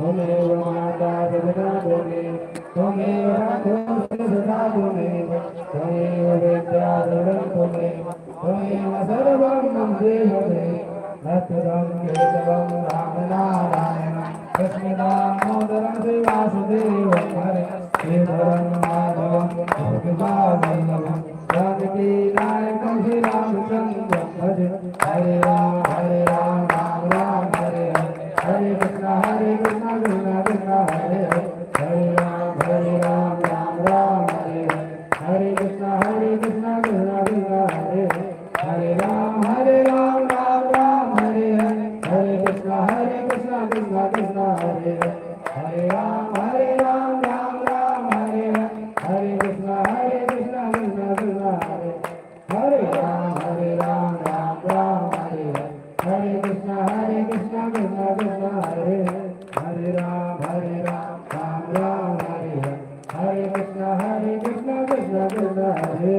त्वमेव माता पिता मे त्वमेव मातुः मे त्वमेव विद्याधरं त्वमेव त्वमेव सर्वं मम देहमे नत्वं केशवं रामनारायणं कृष्ण दामोदरं श्रीवासुदेवं हरे श्रीधरं माधवं गोपिकावल्लभं जानकी नायकं श्रीरामचन्द्रं भजे हरे राम राम राम हरे हरे हरे कृष्ण कृष्ण कृष्ण हरे हरे हरे राम राम हरे हरे हरे कृष्ण कृष्ण कृष्ण हरे हरे हरे राम राम राम हरे हरे हरे कृष्ण कृष्ण कृष्ण हरे हरे हरे राम राम राम हरे हरे हरे कृष्ण कृष्ण कृष्ण हरे हरे राम राम हरे हरे हरे कृष्ण कृष्ण कृष्ण हरे हरे राम राम राम हरे हरे हरे कृष्ण कृष्ण कृष्ण हरे